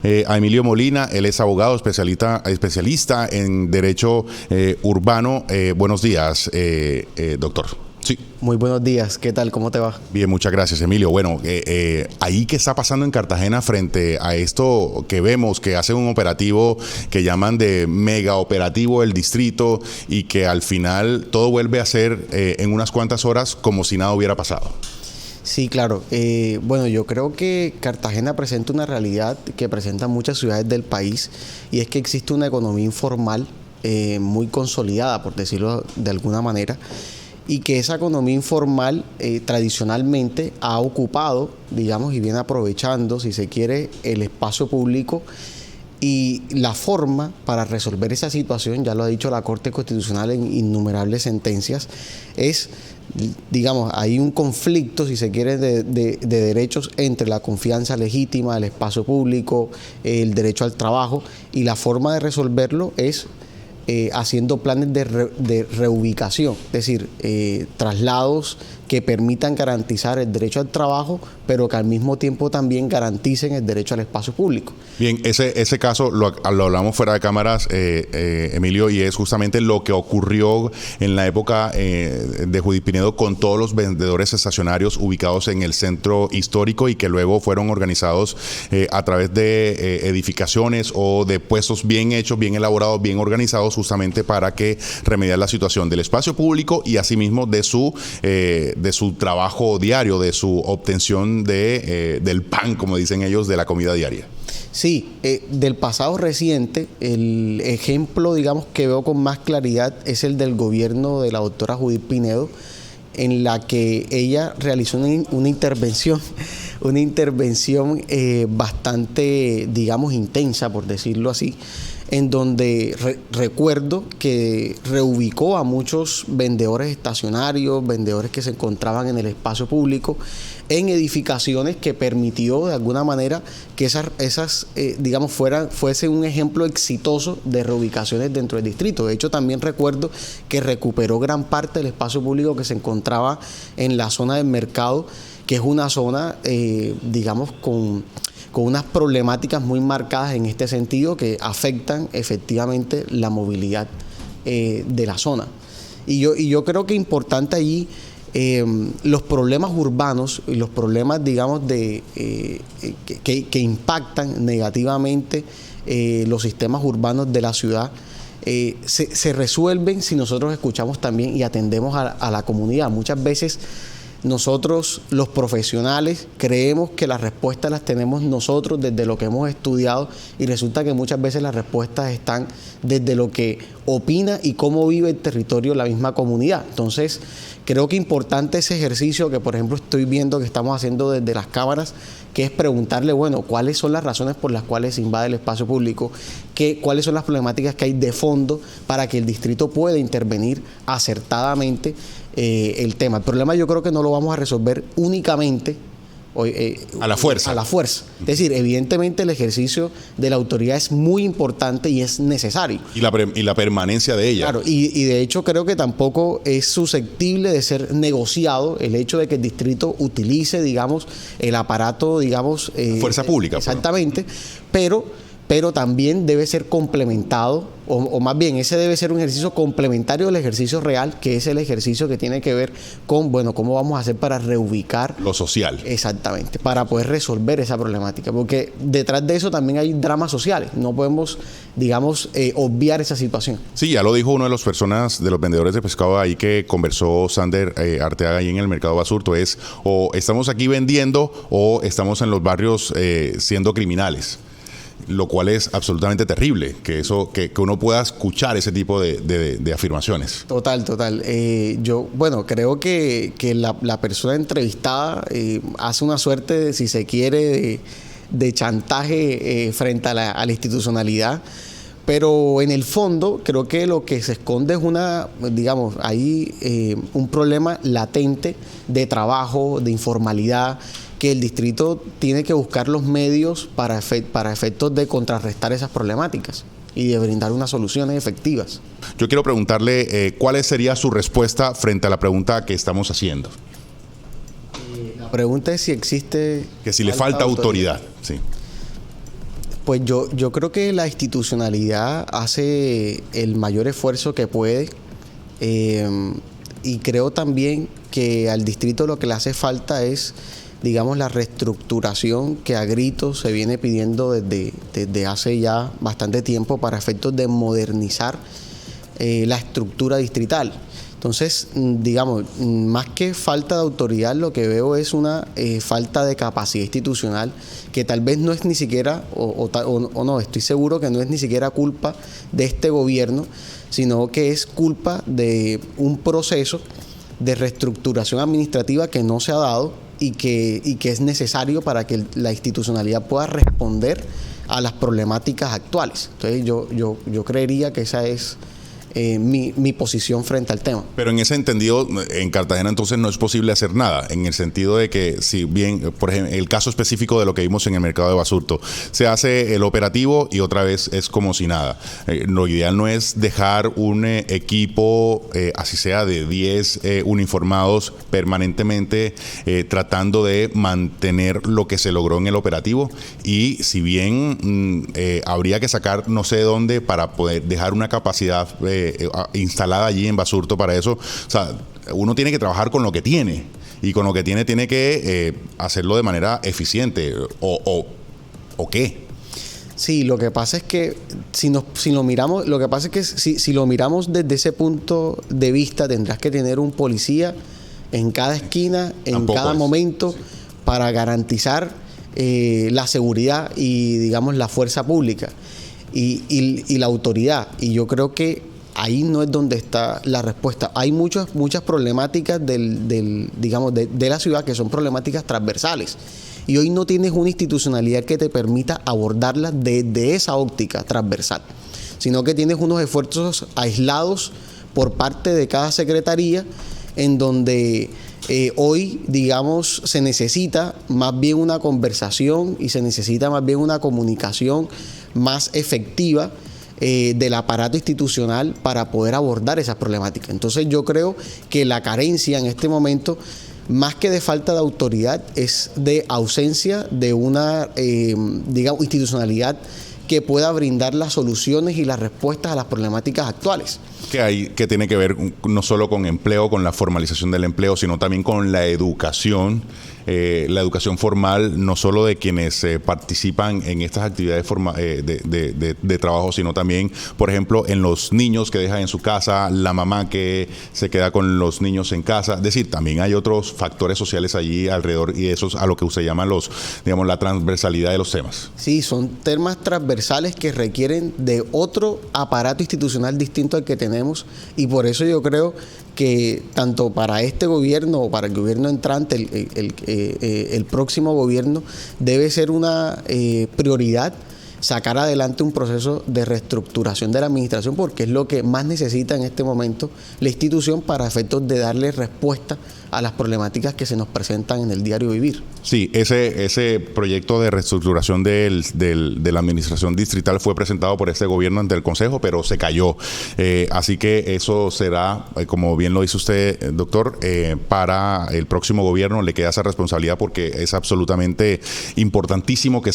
A Emilio Molina, él es abogado especialista en derecho urbano. Buenos días, doctor. Sí. Muy buenos días, ¿qué tal? ¿Cómo te va? Bien, muchas gracias, Emilio. Bueno, ahí qué está pasando en Cartagena frente a esto que vemos, que hacen un operativo que llaman de mega operativo del distrito y que al final todo vuelve a ser en unas cuantas horas como si nada hubiera pasado. Sí, claro. Bueno, yo creo que Cartagena presenta una realidad que presentan muchas ciudades del país, y es que existe una economía informal muy consolidada, por decirlo de alguna manera, y que esa economía informal tradicionalmente ha ocupado, digamos, y viene aprovechando, si se quiere, el espacio público. Y la forma para resolver esa situación, ya lo ha dicho la Corte Constitucional en innumerables sentencias, es, digamos, hay un conflicto, si se quiere, de derechos entre la confianza legítima, el espacio público, el derecho al trabajo, y la forma de resolverlo es haciendo planes de reubicación, es decir, traslados que permitan garantizar el derecho al trabajo, pero que al mismo tiempo también garanticen el derecho al espacio público. Bien, ese caso lo hablamos fuera de cámaras, Emilio, y es justamente lo que ocurrió en la época de Judith Pinedo con todos los vendedores estacionarios ubicados en el centro histórico y que luego fueron organizados a través de edificaciones o de puestos bien hechos, bien elaborados, bien organizados, justamente para que remediar la situación del espacio público y asimismo de su trabajo diario, de su obtención del pan, como dicen ellos, de la comida diaria. Sí, del pasado reciente, el ejemplo, digamos, que veo con más claridad es el del gobierno de la doctora Judith Pinedo, en la que ella realizó una intervención bastante, digamos, intensa, por decirlo así, en donde recuerdo que reubicó a muchos vendedores estacionarios, vendedores que se encontraban en el espacio público, en edificaciones que permitió de alguna manera que esas digamos, fuese un ejemplo exitoso de reubicaciones dentro del distrito. De hecho, también recuerdo que recuperó gran parte del espacio público que se encontraba en la zona del mercado, que es una zona, digamos, con unas problemáticas muy marcadas en este sentido que afectan efectivamente la movilidad de la zona. Y yo creo que es importante allí los problemas urbanos y los problemas, digamos, que impactan negativamente los sistemas urbanos de la ciudad, se resuelven si nosotros escuchamos también y atendemos a la comunidad. Muchas veces nosotros, los profesionales, creemos que las respuestas las tenemos nosotros desde lo que hemos estudiado, y resulta que muchas veces las respuestas están desde lo que opina y cómo vive el territorio la misma comunidad. Entonces, creo que es importante ese ejercicio que, por ejemplo, estoy viendo que estamos haciendo desde las cámaras, que es preguntarle, bueno, ¿cuáles son las razones por las cuales se invade el espacio público? ¿Cuáles son las problemáticas que hay de fondo para que el distrito pueda intervenir acertadamente el tema? El problema yo creo que no lo vamos a resolver únicamente a la fuerza. Es decir, evidentemente el ejercicio de la autoridad es muy importante y es necesario. Y la permanencia de ella. Claro, y de hecho creo que tampoco es susceptible de ser negociado el hecho de que el distrito utilice, digamos, el aparato, digamos... fuerza pública. Exactamente, pero también debe ser complementado, o más bien ese debe ser un ejercicio complementario del ejercicio real, que es el ejercicio que tiene que ver con, bueno, cómo vamos a hacer para reubicar lo social. Exactamente, para poder resolver esa problemática, porque detrás de eso también hay dramas sociales, no podemos, digamos, obviar esa situación. Sí, ya lo dijo uno de las personas, de los vendedores de pescado ahí que conversó Sander Arteaga ahí en el mercado Basurto, es o estamos aquí vendiendo o estamos en los barrios siendo criminales. Lo cual es absolutamente terrible, que uno pueda escuchar ese tipo de afirmaciones. Total. Yo, bueno, creo que la persona entrevistada hace una suerte, si se quiere, de chantaje frente a la institucionalidad, pero en el fondo creo que lo que se esconde es un problema latente de trabajo, de informalidad, que el distrito tiene que buscar los medios para efectos de contrarrestar esas problemáticas y de brindar unas soluciones efectivas. Yo quiero preguntarle cuál sería su respuesta frente a la pregunta que estamos haciendo. La pregunta es si existe... Que si le falta autoridad, sí. Pues yo creo que la institucionalidad hace el mayor esfuerzo que puede, y creo también que al distrito lo que le hace falta es, digamos, la reestructuración que a gritos se viene pidiendo desde hace ya bastante tiempo para efectos de modernizar la estructura distrital. Entonces, digamos, más que falta de autoridad, lo que veo es una falta de capacidad institucional que tal vez no es ni siquiera, o no, estoy seguro que no es ni siquiera culpa de este gobierno, sino que es culpa de un proceso de reestructuración administrativa que no se ha dado y que es necesario para que la institucionalidad pueda responder a las problemáticas actuales. Entonces, yo creería que esa es mi posición frente al tema. Pero en ese entendido, en Cartagena entonces no es posible hacer nada, en el sentido de que si bien, por ejemplo, el caso específico de lo que vimos en el mercado de Basurto, se hace el operativo y otra vez es como si nada. Lo ideal no es dejar un equipo, así sea de 10 uniformados permanentemente tratando de mantener lo que se logró en el operativo, y si bien habría que sacar no sé de dónde para poder dejar una capacidad instalada allí en Basurto para eso, o sea, uno tiene que trabajar con lo que tiene, y con lo que tiene que hacerlo de manera eficiente, o qué. Sí, lo que pasa es que si lo miramos, lo que pasa es que si lo miramos desde ese punto de vista, tendrás que tener un policía en cada esquina, en cada momento, para garantizar la seguridad y, digamos, la fuerza pública y la autoridad. Y yo creo que ahí no es donde está la respuesta. Hay muchas problemáticas digamos, de la ciudad que son problemáticas transversales. Y hoy no tienes una institucionalidad que te permita abordarlas desde esa óptica transversal, sino que tienes unos esfuerzos aislados por parte de cada secretaría, en donde hoy, digamos, se necesita más bien una conversación y se necesita más bien una comunicación más efectiva del aparato institucional para poder abordar esas problemáticas. Entonces yo creo que la carencia en este momento, más que de falta de autoridad, es de ausencia de una, digamos, institucionalidad que pueda brindar las soluciones y las respuestas a las problemáticas actuales. Que tiene que ver no solo con empleo, con la formalización del empleo, sino también con la educación formal, no solo de quienes participan en estas actividades de trabajo, sino también, por ejemplo, en los niños que dejan en su casa, la mamá que se queda con los niños en casa. Es decir, también hay otros factores sociales allí alrededor, y eso es a lo que usted llama digamos, la transversalidad de los temas. Sí, son temas transversales que requieren de otro aparato institucional distinto al que tenemos, y por eso yo creo que tanto para este gobierno o para el gobierno entrante, el próximo gobierno, debe ser una prioridad sacar adelante un proceso de reestructuración de la administración, porque es lo que más necesita en este momento la institución para efectos de darle respuesta a las problemáticas que se nos presentan en el diario vivir. Sí, ese proyecto de reestructuración de la administración distrital fue presentado por este gobierno ante el Consejo, pero se cayó. Así que eso será, como bien lo dice usted, doctor, para el próximo gobierno le queda esa responsabilidad, porque es absolutamente importantísimo que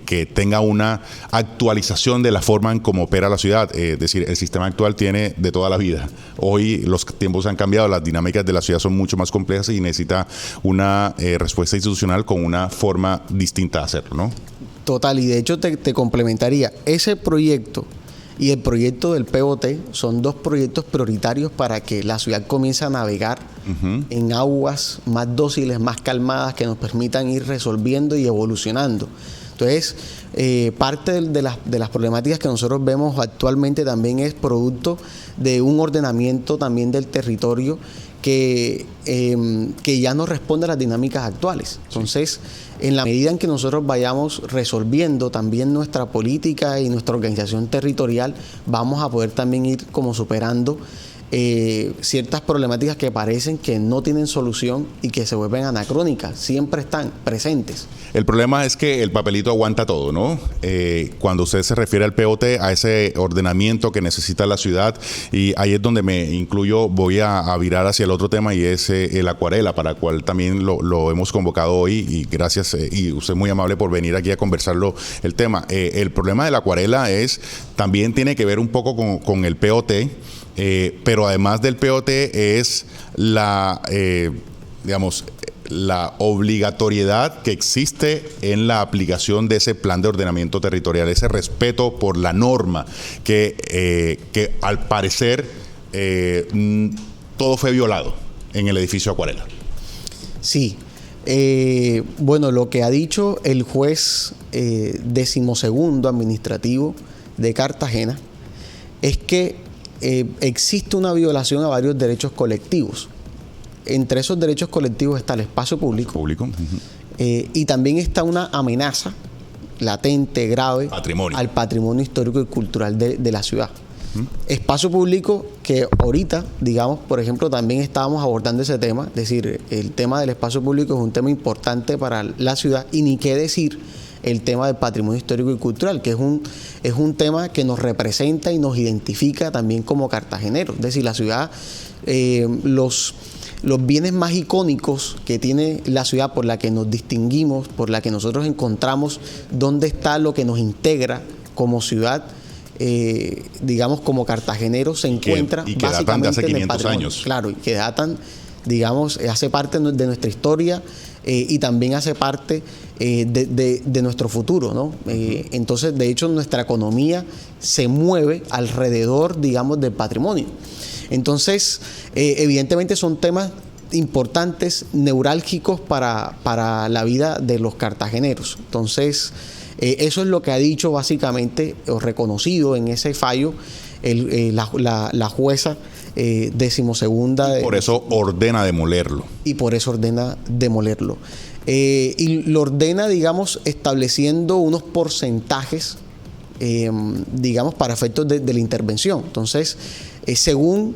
que tenga una actualización de la forma en cómo opera la ciudad. Es decir, el sistema actual tiene de toda la vida. Hoy los tiempos han cambiado, las dinámicas de la ciudad son mucho más complejas y necesita una respuesta institucional con una forma distinta de hacerlo, ¿no? Total, y de hecho te complementaría, ese proyecto y el proyecto del POT son dos proyectos prioritarios para que la ciudad comience a navegar en aguas más dóciles, más calmadas, que nos permitan ir resolviendo y evolucionando. Entonces, parte de las problemáticas que nosotros vemos actualmente también es producto de un ordenamiento también del territorio que ya no responde a las dinámicas actuales. Entonces, en la medida en que nosotros vayamos resolviendo también nuestra política y nuestra organización territorial, vamos a poder también ir como superando ciertas problemáticas que parecen que no tienen solución y que se vuelven anacrónicas, siempre están presentes. El problema es que el papelito aguanta todo, ¿no? Cuando usted se refiere al POT, a ese ordenamiento que necesita la ciudad, y ahí es donde me incluyo, voy a virar hacia el otro tema, y es el Acuarela, para el cual también lo hemos convocado hoy, y gracias, y usted es muy amable por venir aquí a conversarlo el tema. El problema del Acuarela también tiene que ver un poco con el POT, pero además del POT es la obligatoriedad que existe en la aplicación de ese plan de ordenamiento territorial, ese respeto por la norma, que al parecer todo fue violado en el edificio Acuarela. Sí. Bueno, lo que ha dicho el juez 12º administrativo de Cartagena es que existe una violación a varios derechos colectivos. Entre esos derechos colectivos está el espacio público. Y también está una amenaza latente, grave, al patrimonio histórico y cultural de la ciudad. Espacio público que ahorita, digamos, por ejemplo, también estábamos abordando ese tema, es decir, el tema del espacio público es un tema importante para la ciudad, y ni qué decir el tema del patrimonio histórico y cultural, que es un tema que nos representa y nos identifica también como cartageneros. Es decir, la ciudad, los bienes más icónicos que tiene la ciudad, por la que nos distinguimos, por la que nosotros encontramos dónde está lo que nos integra como ciudad, digamos, como cartageneros, se encuentra y que datan de hace 500 años. Claro, y que datan, digamos, hace parte de nuestra historia, y también hace parte de nuestro futuro, ¿no? Entonces, de hecho, nuestra economía se mueve alrededor, digamos, del patrimonio. Entonces, evidentemente son temas importantes, neurálgicos para la vida de los cartageneros. Entonces, eso es lo que ha dicho básicamente, o reconocido en ese fallo, la jueza 12ª. Y por eso ordena demolerlo. Y por eso ordena demolerlo. Y lo ordena, digamos, estableciendo unos porcentajes, digamos, para efectos de la intervención. Entonces, según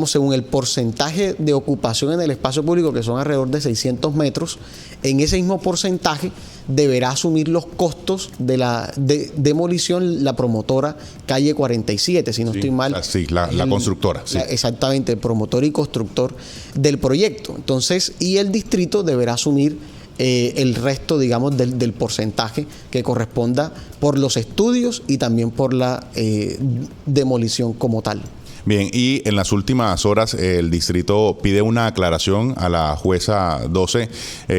según el porcentaje de ocupación en el espacio público, que son alrededor de 600 metros, en ese mismo porcentaje deberá asumir los costos de la demolición la promotora Calle 47, si no estoy mal. La constructora. Exactamente, el promotor y constructor del proyecto. Entonces, y el distrito deberá asumir el resto, digamos, del porcentaje que corresponda por los estudios y también por la demolición como tal. Bien, y en las últimas horas el distrito pide una aclaración a la jueza 12,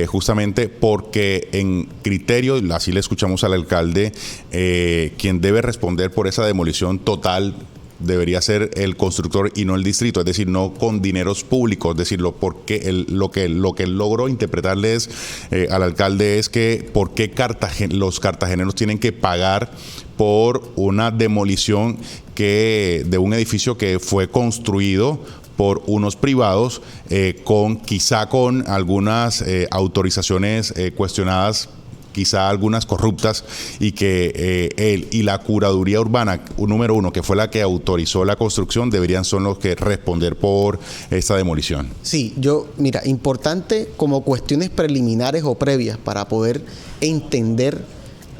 justamente porque en criterio, así le escuchamos al alcalde, quien debe responder por esa demolición total debería ser el constructor y no el distrito, es decir, no con dineros públicos. Es decir, porque lo que él logró interpretarles al alcalde es que por qué los cartageneros tienen que pagar por una demolición de un edificio que fue construido por unos privados, quizá con algunas autorizaciones cuestionadas, quizá algunas corruptas, y que él y la curaduría urbana, número 1, que fue la que autorizó la construcción, son los que responder por esta demolición. Sí, mira, importante como cuestiones preliminares o previas para poder entender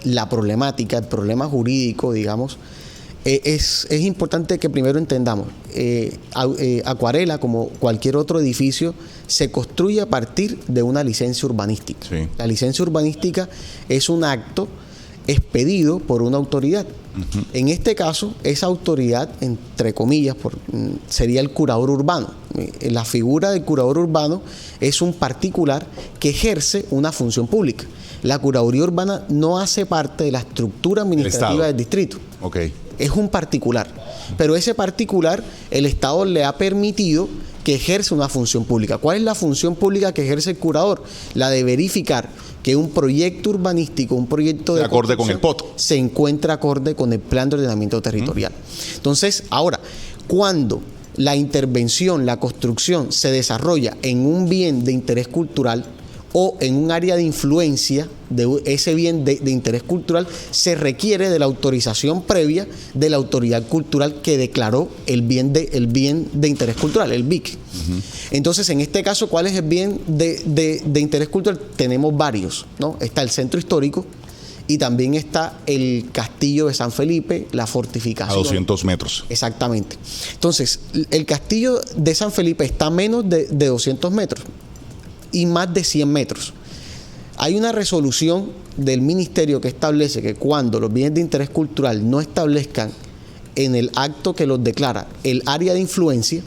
la problemática, el problema jurídico, digamos, es importante que primero entendamos, Acuarela, como cualquier otro edificio, se construye a partir de una licencia urbanística. Sí. La licencia urbanística es un acto expedido por una autoridad. Uh-huh. En este caso, esa autoridad, entre comillas, sería el curador urbano. La figura del curador urbano es un particular que ejerce una función pública. La curaduría urbana no hace parte de la estructura administrativa del distrito. Okay. Es un particular, pero ese particular el Estado le ha permitido que ejerce una función pública. ¿Cuál es la función pública que ejerce el curador? La de verificar que un proyecto urbanístico, un proyecto de acorde con el POT, se encuentra acorde con el plan de ordenamiento territorial. Entonces, ahora, cuando la intervención, la construcción se desarrolla en un bien de interés cultural o en un área de influencia de ese bien de interés cultural, se requiere de la autorización previa de la autoridad cultural que declaró el bien de interés cultural, el BIC. Entonces, en este caso, ¿cuál es el bien de interés cultural? Tenemos varios, ¿no? Está el centro histórico y también está el castillo de San Felipe, la fortificación. A 200 metros. Exactamente. Entonces, el castillo de San Felipe está a menos de 200 metros y más de 100 metros. Hay una resolución del ministerio que establece que cuando los bienes de interés cultural no establezcan en el acto que los declara el área de influencia,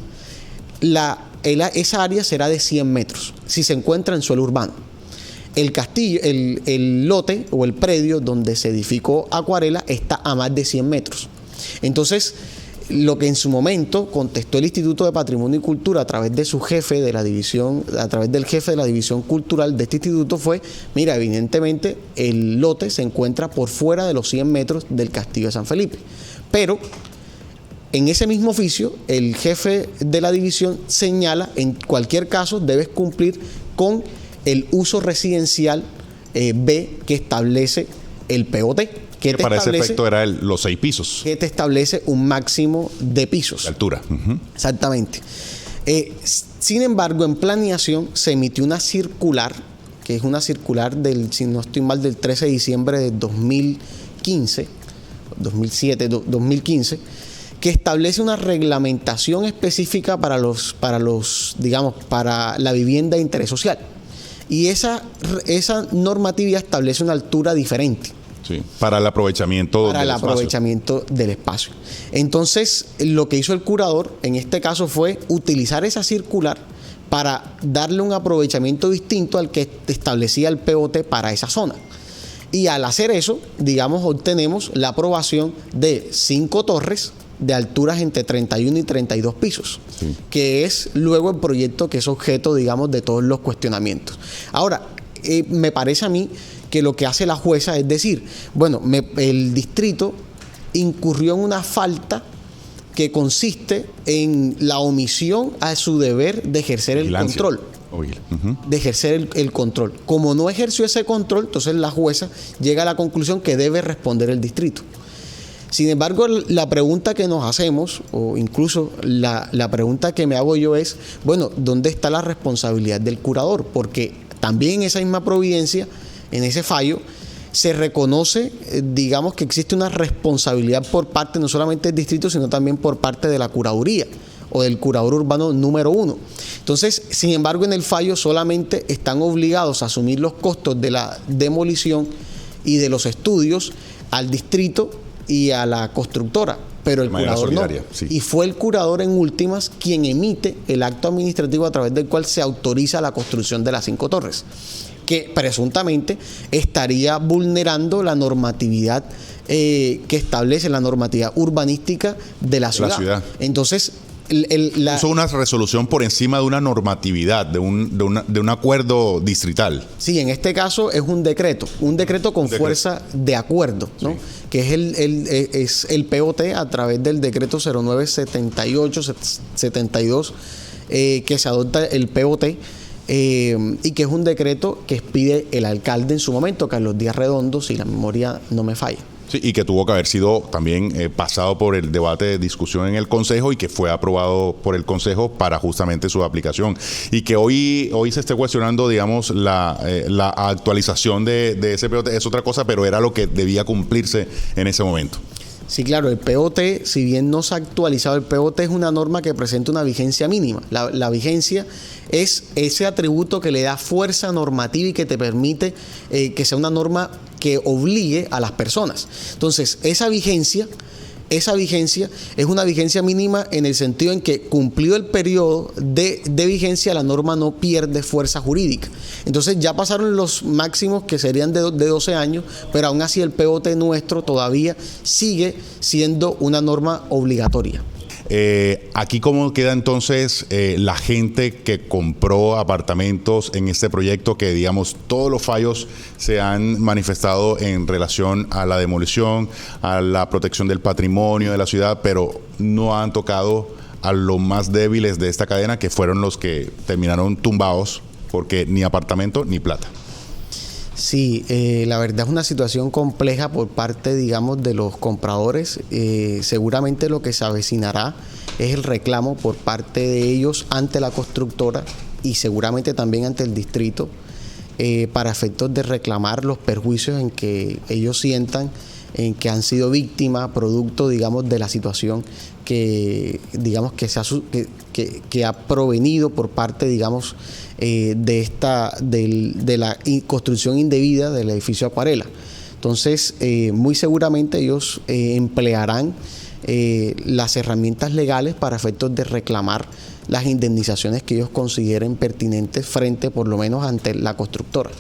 esa área será de 100 metros si se encuentra en suelo urbano. El castillo, el lote o el predio donde se edificó Acuarela está a más de 100 metros. Entonces, lo que en su momento contestó el Instituto de Patrimonio y Cultura a través de su jefe de la división, a través del jefe de la división cultural de este instituto fue, mira, evidentemente el lote se encuentra por fuera de los 100 metros del castillo de San Felipe. Pero en ese mismo oficio, el jefe de la división señala, en cualquier caso debes cumplir con el uso residencial B que establece el POT. Que para ese efecto era los 6 pisos. Que te establece un máximo de pisos. De altura. Exactamente. Sin embargo, en planeación se emitió una circular, que es una circular si no estoy mal, del 13 de diciembre de 2015, que establece una reglamentación específica para la vivienda de interés social. Y esa normatividad establece una altura diferente. Sí, para el aprovechamiento del espacio. Entonces, lo que hizo el curador en este caso fue utilizar esa circular para darle un aprovechamiento distinto al que establecía el POT para esa zona. Y al hacer eso, obtenemos la aprobación de 5 torres de alturas entre 31 y 32 pisos, sí, que es luego el proyecto que es objeto, de todos los cuestionamientos. Ahora, me parece a mí que lo que hace la jueza es decir, el distrito incurrió en una falta que consiste en la omisión a su deber de ejercer el control. De ejercer el control. Como no ejerció ese control, entonces la jueza llega a la conclusión que debe responder el distrito. Sin embargo, la pregunta que nos hacemos, o incluso la pregunta que me hago yo es, ¿dónde está la responsabilidad del curador? Porque también en esa misma providencia, en ese fallo, se reconoce, que existe una responsabilidad por parte no solamente del distrito, sino también por parte de la curaduría o del curador urbano número 1. Entonces, sin embargo, en el fallo solamente están obligados a asumir los costos de la demolición y de los estudios al distrito y a la constructora, pero el curador no. Sí. Y fue el curador en últimas quien emite el acto administrativo a través del cual se autoriza la construcción de las 5 torres, que presuntamente estaría vulnerando la normatividad que establece la normatividad urbanística de la ciudad. Entonces, puso una resolución por encima de una normatividad, de un acuerdo distrital. Sí, en este caso es un decreto con fuerza de acuerdo, ¿no? Sí. Que es el POT a través del decreto 0978-72, que se adopta el POT, y que es un decreto que expide el alcalde en su momento, Carlos Díaz Redondo, si la memoria no me falla. Sí, y que tuvo que haber sido también pasado por el debate de discusión en el Consejo y que fue aprobado por el Consejo para justamente su aplicación. Y que hoy se esté cuestionando, la actualización de ese POT es otra cosa, pero era lo que debía cumplirse en ese momento. Sí, claro, el POT, si bien no se ha actualizado, el POT es una norma que presenta una vigencia mínima. La vigencia es ese atributo que le da fuerza normativa y que te permite que sea una norma que obligue a las personas. Entonces, esa vigencia es una vigencia mínima en el sentido en que cumplido el periodo de vigencia, la norma no pierde fuerza jurídica. Entonces ya pasaron los máximos que serían de 12 años, pero aún así el POT nuestro todavía sigue siendo una norma obligatoria. Aquí cómo queda entonces la gente que compró apartamentos en este proyecto, que todos los fallos se han manifestado en relación a la demolición, a la protección del patrimonio de la ciudad, pero no han tocado a los más débiles de esta cadena, que fueron los que terminaron tumbados porque ni apartamento ni plata. Sí, la verdad es una situación compleja por parte, digamos, de los compradores. Seguramente lo que se avecinará es el reclamo por parte de ellos ante la constructora y seguramente también ante el distrito para efectos de reclamar los perjuicios en que ellos sientan en que han sido víctimas producto, digamos, de la situación que, digamos, que ha provenido por parte, digamos, de la construcción indebida del edificio Acuarela. Entonces, muy seguramente ellos emplearán las herramientas legales para efectos de reclamar las indemnizaciones que ellos consideren pertinentes frente, por lo menos, ante la constructora.